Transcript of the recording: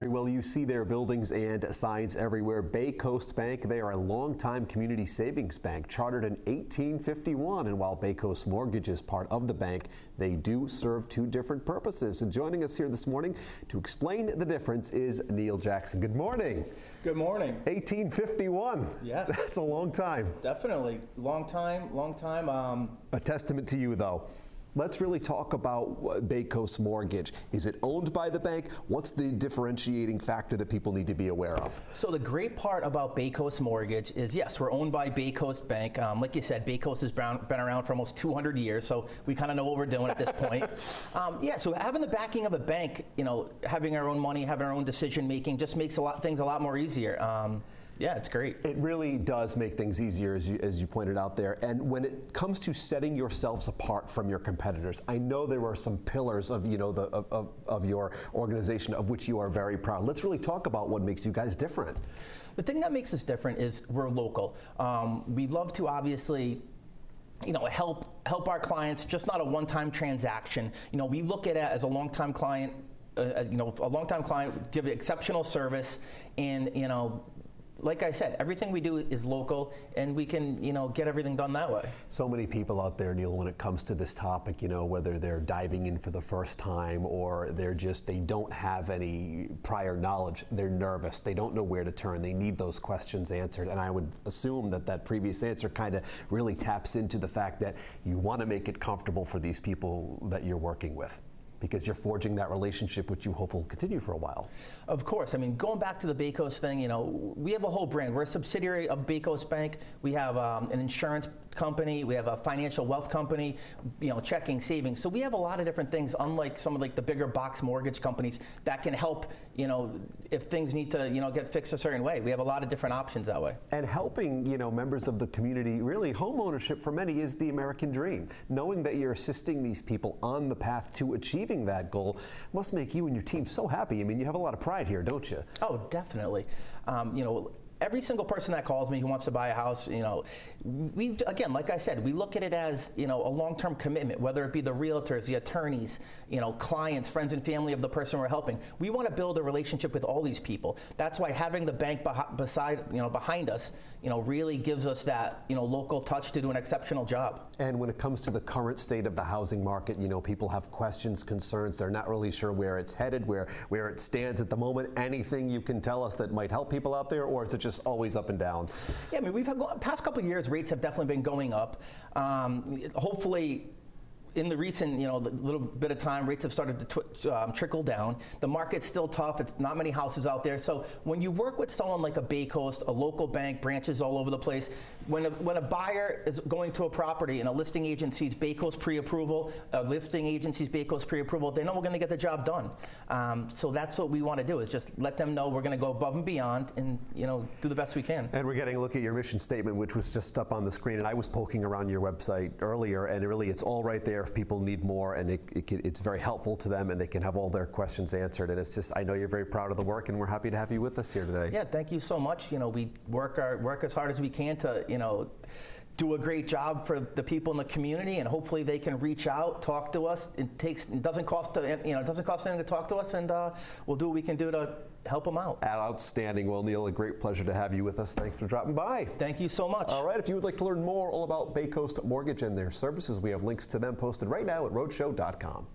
Well, you see their buildings and signs everywhere. Bay Coast Bank, they are a longtime community savings bank chartered in 1851. And while Bay Coast Mortgage is part of the bank, they do serve two different purposes. And joining us here this morning to explain the difference is Neil Jackson. Good morning. Good morning. 1851. Yes. That's a long time. Definitely. Long time. A testament to you, though. Let's really talk about Bay Coast Mortgage. Is it owned by the bank? What's the differentiating factor that people need to be aware of? So the great part about Bay Coast Mortgage is, yes, we're owned by Bay Coast Bank. Like you said, Bay Coast has been around for almost 200 years, so we kind of know what we're doing at this point. Yeah, so having the backing of a bank, having our own money, having our own decision making, just makes things a lot more easier. Yeah, it's great. It really does make things easier, as you pointed out there. And when it comes to setting yourselves apart from your competitors, I know there are some pillars of of your organization of which you are very proud. Let's really talk about what makes you guys different. The thing that makes us different is we're local. We love to obviously help our clients, just not a one-time transaction. We look at it as a long-time client. A long-time client, give exceptional service, and like I said, everything we do is local, and we can, get everything done that way. So many people out there, Neil, when it comes to this topic, whether they're diving in for the first time or they don't have any prior knowledge, they're nervous, they don't know where to turn, they need those questions answered. And I would assume that previous answer kind of really taps into the fact that you want to make it comfortable for these people that you're working with, because you're forging that relationship which you hope will continue for a while. Of course. I mean, going back to the Bay Coast thing, we have a whole brand. We're a subsidiary of Bay Coast Bank. We have an insurance company. We have a financial wealth company, checking, savings. So we have a lot of different things, unlike some of the bigger box mortgage companies that can help, if things need to, get fixed a certain way. We have a lot of different options that way. And helping, members of the community, really home ownership for many is the American dream. Knowing that you're assisting these people on the path to achieving that goal must make you and your team so happy. I mean, you have a lot of pride here, don't you? Oh, definitely. Every single person that calls me who wants to buy a house, we, again, like I said, we look at it as, a long-term commitment, whether it be the realtors, the attorneys, clients, friends and family of the person we're helping. We want to build a relationship with all these people. That's why having the bank behind us, really gives us that, local touch to do an exceptional job. And when it comes to the current state of the housing market, people have questions, concerns. They're not really sure where it's headed, where it stands at the moment. Anything you can tell us that might help people out there, or is it just always up and down? Yeah, I mean, we've had past couple of years, rates have definitely been going up. Hopefully, in the recent, little bit of time, rates have started to trickle down. The market's still tough. It's not many houses out there. So when you work with someone like a Bay Coast, a local bank, branches all over the place, when a buyer is going to a property and a listing agency's Bay Coast pre-approval, a listing agency's Bay Coast pre-approval, they know we're going to get the job done. So that's what we want to do, is just let them know we're going to go above and beyond and, do the best we can. And we're getting a look at your mission statement, which was just up on the screen. And I was poking around your website earlier, and really it's all right there if people need more, and it's very helpful to them, and they can have all their questions answered. And it's just, I know you're very proud of the work, and we're happy to have you with us here today. Yeah, thank you so much. We work as hard as we can to, do a great job for the people in the community, and hopefully they can reach out, talk to us. It doesn't cost anything to talk to us, and we'll do what we can do to help them out. Outstanding. Well, Neil, a great pleasure to have you with us. Thanks for dropping by. Thank you so much. All right, if you would like to learn more all about Bay Coast Mortgage and their services, we have links to them posted right now at roadshow.com.